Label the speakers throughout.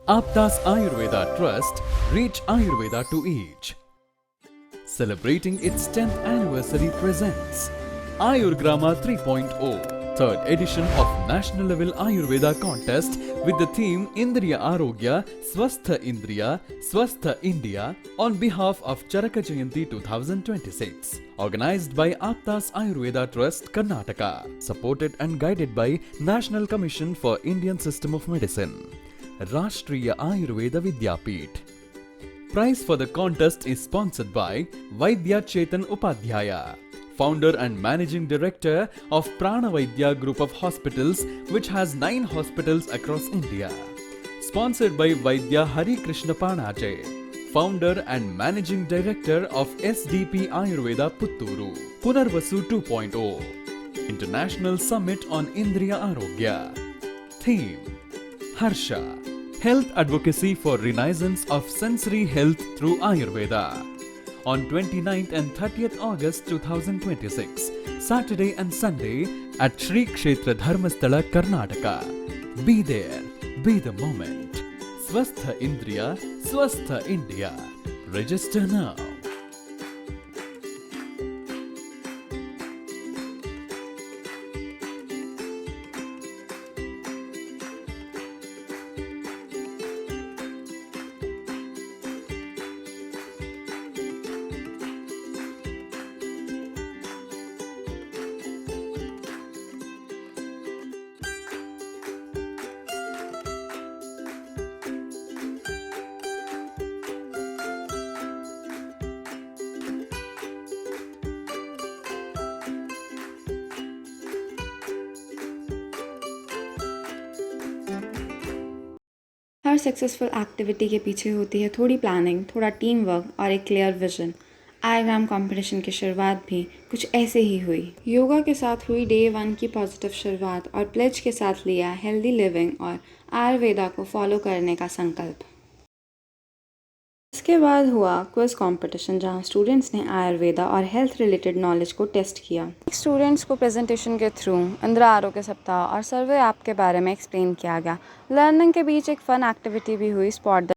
Speaker 1: Aptas Ayurveda Trust, reach Ayurveda to each. Celebrating its 10th anniversary presents Ayurgrama 3.0, third edition of National Level Ayurveda Contest with the theme Indriya Arogya, Swastha Indriya, Swastha India on behalf of Charaka Jayanti 2026. Organized by Aptas Ayurveda Trust, Karnataka. Supported and guided by National Commission for Indian System of Medicine. Rashtriya Ayurveda Vidyapeeth. Prize for the contest is sponsored by Vaidya Chetan Upadhyaya, founder and managing director of Prana Vaidya Group of Hospitals, which has 9 hospitals across India. Sponsored by Vaidya Hari Krishna Panache, founder and managing director of SDP Ayurveda Putturu. Punarvasu 2.0, International Summit on Indriya Arogya. Theme: Harsha, Health Advocacy for Renaissance of Sensory Health through Ayurveda. On 29th and 30th August 2026, Saturday and Sunday at Shri Kshetra Dharmasthala, Karnataka. Be there, be the moment. Swastha Indriya, Swastha India. Register now.
Speaker 2: Her successful activity के पीछे होती है थोड़ी planning, थोड़ा team work और एक clear vision. आयरग्राम competition की शुरुआत भी कुछ ऐसे ही हुई। योगा के साथ हुई डे 1 की पॉजिटिव शुरुआत और प्लेज के साथ लिया हेल्दी लिविंग और आयुर्वेदा को फॉलो करने का संकल्प। इसके बाद हुआ क्विज कंपटीशन, जहां स्टूडेंट्स ने आयुर्वेदा और हेल्थ रिलेटेड नॉलेज को टेस्ट किया। स्टूडेंट्स को प्रेजेंटेशन के थ्रू इंदिरा आरोग्य सप्ताह और सर्वे ऐप के बारे में एक्सप्लेन किया गया। लर्निंग के बीच एक फन एक्टिविटी भी हुई, स्पॉट द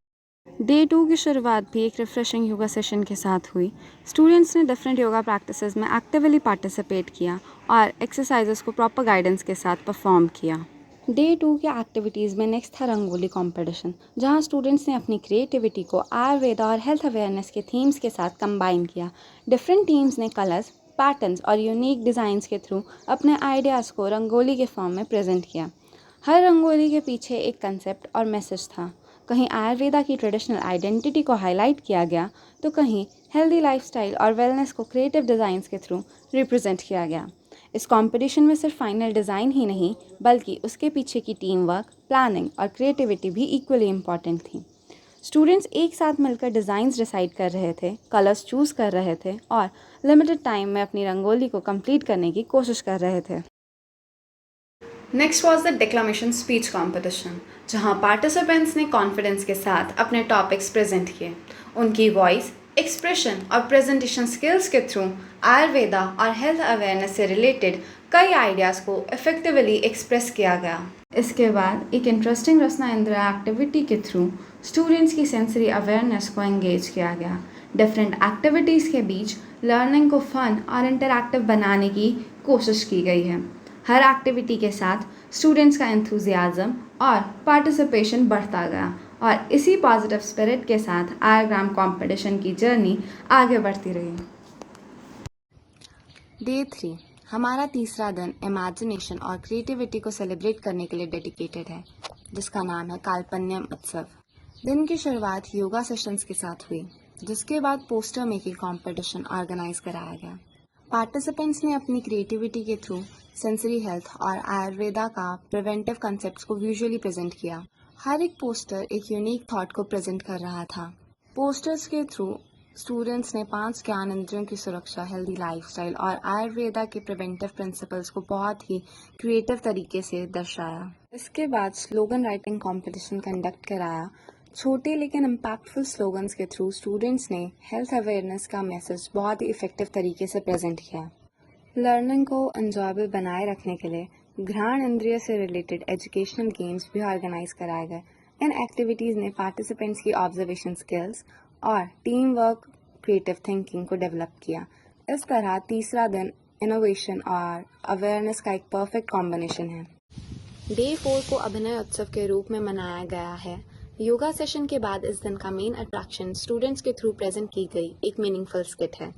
Speaker 2: डे 2 की शुरुआत भी एक रिफ्रेशिंग योगा सेशन के साथ हुई। स्टूडेंट्स ने डिफरेंट योगा प्रैक्टिसेस में एक्टिवली पार्टिसिपेट किया और एक्सरसाइजेस को प्रॉपर गाइडेंस के साथ परफॉर्म किया। डे 2 के एक्टिविटीज़ में नेक्स्ट था रंगोली कंपटीशन, जहां स्टूडेंट्स ने अपनी क्रिएटिविटी को आयुर्वेदा और हेल्थ अवेयरनेस के थीम्स के साथ कंबाइन किया। डिफरेंट टीम्स ने कलर्स, पैटर्न्स और यूनिक डिज़ाइंस के थ्रू अपने आइडियाज़ को रंगोली के फॉर्म में प्रेजेंट किया। हर रंगोली के पीछे एक कंसेप्ट और मैसेज था। कहीं आयुर्वेदा की ट्रेडिशनल आइडेंटिटी को हाईलाइट किया गया, तो कहीं हेल्दी लाइफस्टाइल और वेलनेस को क्रिएटिव डिज़ाइंस के थ्रू रिप्रेजेंट किया गया। इस कंपटीशन में सिर्फ फाइनल डिज़ाइन ही नहीं, बल्कि उसके पीछे की टीम वर्क, प्लानिंग और क्रिएटिविटी भी इक्वली इम्पॉर्टेंट थी। स्टूडेंट्स एक साथ मिलकर डिज़ाइंस डिसाइड कर रहे थे, कलर्स चूज़ कर रहे थे और लिमिटेड टाइम में अपनी रंगोली को कंप्लीट करने की कोशिश कर रहे थे। Next was the declamation speech competition, जहाँ पार्टिसिपेंट्स ने कॉन्फिडेंस के साथ अपने टॉपिक्स प्रेजेंट किए। उनकी वॉइस, एक्सप्रेशन और प्रेजेंटेशन स्किल्स के थ्रू आयुर्वेदा और हेल्थ अवेयरनेस से रिलेटेड कई आइडियाज़ को इफेक्टिवली एक्सप्रेस किया गया। इसके बाद एक इंटरेस्टिंग रसना इंदिरा एक्टिविटी के थ्रू स्टूडेंट्स की सेंसरी अवेयरनेस को एंगेज किया गया। डिफरेंट एक्टिविटीज़ के बीच लर्निंग को फन और इंटरैक्टिव बनाने की कोशिश की गई है। हर एक्टिविटी के साथ स्टूडेंट्स का एंथुजियाज्म और पार्टिसिपेशन बढ़ता गया और इसी पॉजिटिव स्पिरिट के साथ आयरग्राम कंपटीशन की जर्नी आगे बढ़ती रही। डे 3 हमारा तीसरा दिन इमेजिनेशन और क्रिएटिविटी को सेलिब्रेट करने के लिए डेडिकेटेड है, जिसका नाम है काल्पन्यम उत्सव। दिन की शुरुआत योगा सेशंस के साथ हुई, जिसके बाद पोस्टर मेकिंग कंपटीशन ऑर्गेनाइज कराया गया। पार्टिसिपेंट्स ने अपनी क्रिएटिविटी के थ्रू सेंसरी हेल्थ और आयुर्वेदा का प्रिवेंटिव कंसेप्ट्स को विजुअली प्रेजेंट किया। हर एक पोस्टर एक यूनिक थॉट को प्रेजेंट कर रहा था। पोस्टर्स के थ्रू स्टूडेंट्स ने 5 ज्ञान इंद्रियों की सुरक्षा, हेल्दी लाइफस्टाइल और आयुर्वेदा के प्रिवेंटिव प्रिंसिपल्स को बहुत ही क्रिएटिव तरीके से दर्शाया। इसके बाद स्लोगन राइटिंग कंपटीशन कंडक्ट कराया। छोटे लेकिन इम्पैक्टफुल स्लोगन्स के थ्रू स्टूडेंट्स ने हेल्थ अवेयरनेस का मैसेज बहुत ही इफेक्टिव तरीके से प्रेजेंट किया। लर्निंग को एंजॉयबल बनाए रखने के लिए घ्राण इंद्रिय से रिलेटेड एजुकेशनल गेम्स भी ऑर्गेनाइज कराए गए। इन एक्टिविटीज़ ने पार्टिसिपेंट्स की ऑब्जर्वेशन स्किल्स और टीम वर्क, क्रिएटिव थिंकिंग को डेवलप किया। इस तरह तीसरा दिन इनोवेशन और अवेयरनेस का एक परफेक्ट कॉम्बिनेशन है। डे 4 को अभिनय उत्सव के रूप में मनाया गया है। योगा सेशन के बाद इस दिन का मेन अट्रैक्शन स्टूडेंट्स के थ्रू प्रेजेंट की गई एक मीनिंगफुल स्किट है।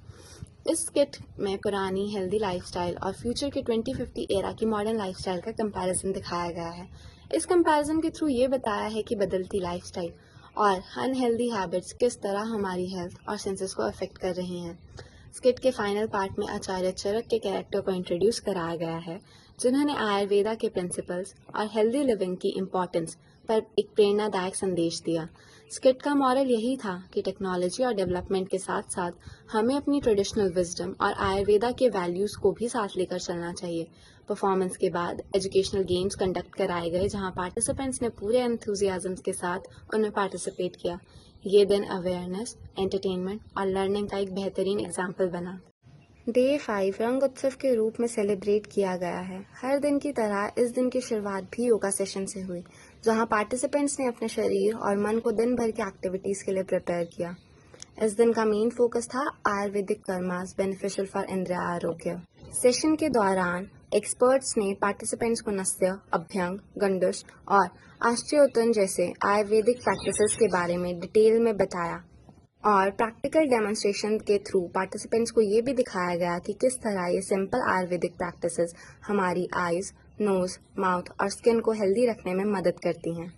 Speaker 2: इस स्किट में पुरानी हेल्दी लाइफस्टाइल और फ्यूचर के 2050 एरा की मॉडर्न लाइफस्टाइल का कंपैरिजन दिखाया गया है। इस कंपैरिजन के थ्रू ये बताया है कि बदलती लाइफस्टाइल और अनहेल्दी हैबिट्स किस तरह हमारी हेल्थ और सेंसेस को अफेक्ट कर रही हैं। स्किट के फाइनल पार्ट में आचार्य चरक के कैरेक्टर को इंट्रोड्यूस कराया गया है, जिन्होंने आयुर्वेदा के प्रिंसिपल्स और हेल्दी लिविंग की इम्पोर्टेंस पर एक प्रेरणादायक संदेश दिया। स्किट का मॉरल यही था कि टेक्नोलॉजी और डेवलपमेंट के साथ साथ हमें अपनी ट्रेडिशनल विजडम और आयुर्वेदा के वैल्यूज़ को भी साथ लेकर चलना चाहिए। परफॉर्मेंस के बाद एजुकेशनल गेम्स कंडक्ट कराए गए, जहां पार्टिसिपेंट्स ने पूरे एंथुजियाज्म के साथ उनमें पार्टिसिपेट किया। ये दिन अवेयरनेस, एंटरटेनमेंट और लर्निंग का एक बेहतरीन एग्जाम्पल बना। डे 5 रंग उत्सव के रूप में सेलिब्रेट किया गया है। हर दिन की तरह इस दिन की शुरुआत भी योगा सेशन से हुई, जहां पार्टिसिपेंट्स ने अपने शरीर और मन को दिन भर की एक्टिविटीज़ के लिए प्रिपेयर किया। इस दिन का मेन फोकस था आयुर्वेदिक कर्मास बेनिफिशियल फॉर इंद्रिय आरोग्य। सेशन के दौरान एक्सपर्ट्स ने पार्टिसिपेंट्स को नस्य, अभ्यंग, गंडुश और आश्चर्योत्तन जैसे आयुर्वेदिक प्रैक्टिसेस के बारे में डिटेल में बताया और प्रैक्टिकल डेमोन्स्ट्रेशन के थ्रू पार्टिसिपेंट्स को ये भी दिखाया गया कि किस तरह ये सिंपल आयुर्वेदिक प्रैक्टिसेस हमारी आइज़, नोज़, माउथ और स्किन को हेल्दी रखने में मदद करती हैं।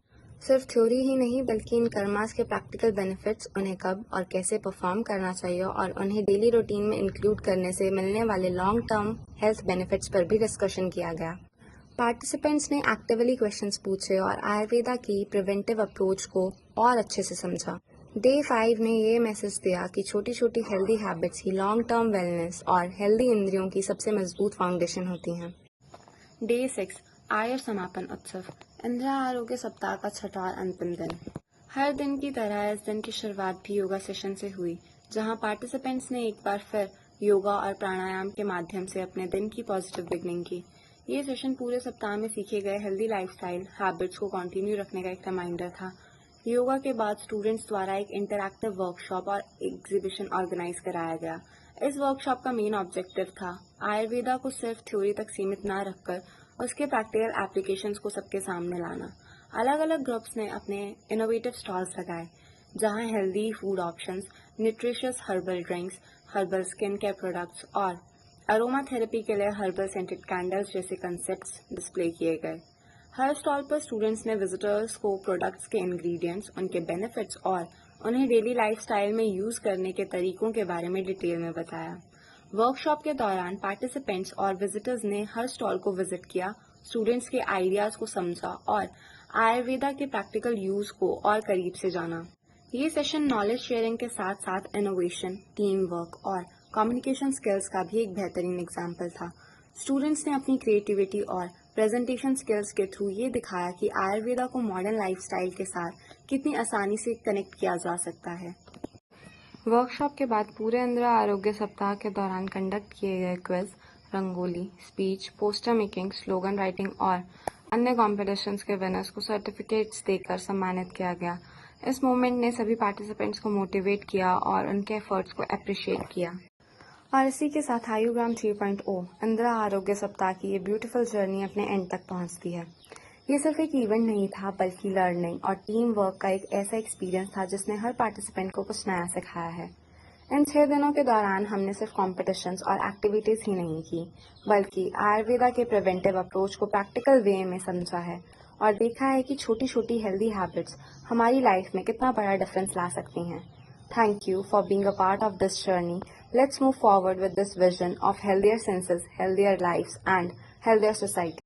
Speaker 2: सिर्फ थ्योरी ही नहीं बल्कि इन कर्मास के प्रैक्टिकल बेनिफिट्स, उन्हें कब और कैसे परफॉर्म करना चाहिए और उन्हें डेली रूटीन में इंक्लूड करने से मिलने वाले लॉन्ग टर्म हेल्थ बेनिफिट्स पर भी डिस्कशन किया गया। पार्टिसिपेंट्स ने एक्टिवली क्वेश्चंस पूछे और आयुर्वेदा की प्रिवेंटिव अप्रोच को और अच्छे से समझा। डे 5 ने ये मैसेज दिया कि छोटी छोटी हेल्दी हैबिट्स ही लॉन्ग टर्म वेलनेस और हेल्दी इंद्रियों की सबसे मजबूत फाउंडेशन होती हैं। डे 6 आयुर समापन उत्सव, इंद्रिय आरोग्य सप्ताह का छठा और अंतिम दिन। हर दिन की तरह इस दिन की शुरुआत भी योगा सेशन से हुई, जहां पार्टिसिपेंट्स ने एक बार फिर योगा और प्राणायाम के माध्यम से अपने दिन की पॉजिटिव बिगनिंग की। ये सेशन पूरे सप्ताह में सीखे गए हेल्दी लाइफस्टाइल हैबिट्स को कंटिन्यू रखने का एक रिमाइंडर था। योगा के बाद स्टूडेंट्स द्वारा एक इंटरैक्टिव वर्कशॉप और एग्जीबिशन ऑर्गेनाइज कराया गया। इस वर्कशॉप का मेन ऑब्जेक्टिव था आयुर्वेदा को सिर्फ थ्योरी तक सीमित न रखकर उसके प्रैक्टिकल एप्लीकेशंस को सबके सामने लाना। अलग अलग ग्रुप्स ने अपने इनोवेटिव स्टॉल्स लगाए, जहां healthy food options, nutritious herbal drinks, herbal skin care products और अरोमा थेरेपी के लिए हर्बल सेंटेड कैंडल्स जैसे कंसेप्ट्स डिस्प्ले किए गए। हर स्टॉल पर स्टूडेंट्स ने विजिटर्स को प्रोडक्ट्स के इंग्रेडिएंट्स, उनके बेनिफिट्स और उन्हें डेली लाइफस्टाइल में यूज करने के तरीकों के बारे में डिटेल में बताया। वर्कशॉप के दौरान पार्टिसिपेंट्स और विजिटर्स ने हर स्टॉल को विजिट किया, स्टूडेंट्स के आइडियाज को समझा और आयुर्वेदा के प्रैक्टिकल यूज को और करीब से जाना। ये सेशन नॉलेज शेयरिंग के साथ साथ इनोवेशन, टीम वर्क और कम्युनिकेशन स्किल्स का भी एक बेहतरीन एग्जाम्पल था। स्टूडेंट्स ने अपनी क्रिएटिविटी और प्रेजेंटेशन स्किल्स के थ्रू ये दिखाया कि आयुर्वेदा को मॉडर्न लाइफस्टाइल के साथ कितनी आसानी से कनेक्ट किया जा सकता है। वर्कशॉप के बाद पूरे इंद्रिय आरोग्य सप्ताह के दौरान कंडक्ट किए गए quiz, rangoli, speech, poster making, slogan writing और अन्य कॉम्पिटिशन्स के विनर्स को सर्टिफिकेट्स देकर सम्मानित किया गया। इस मोमेंट ने सभी पार्टिसिपेंट्स को मोटिवेट किया और उनके एफर्ट्स को अप्रिशिएट किया। और इसी के साथ आयुग्राम 3.0 इंद्रिय आरोग्य सप्ताह की ये ब्यूटीफुल जर्नी अपने एंड तक पहुंचती है। ये सिर्फ एक इवेंट नहीं था बल्कि लर्निंग और टीम वर्क का एक ऐसा एक्सपीरियंस था जिसने हर पार्टिसिपेंट को कुछ नया सिखाया है। इन 6 दिनों के दौरान हमने सिर्फ कॉम्पिटिशन्स और एक्टिविटीज़ ही नहीं की, बल्कि आयुर्वेदा के प्रिवेंटिव अप्रोच को प्रैक्टिकल वे में समझा है और देखा है कि छोटी छोटी हेल्दी हैबिट्स हमारी लाइफ में कितना बड़ा डिफरेंस ला सकती हैं। Thank you for being a part of this journey. Let's move forward with this vision of healthier senses, healthier lives, and healthier society.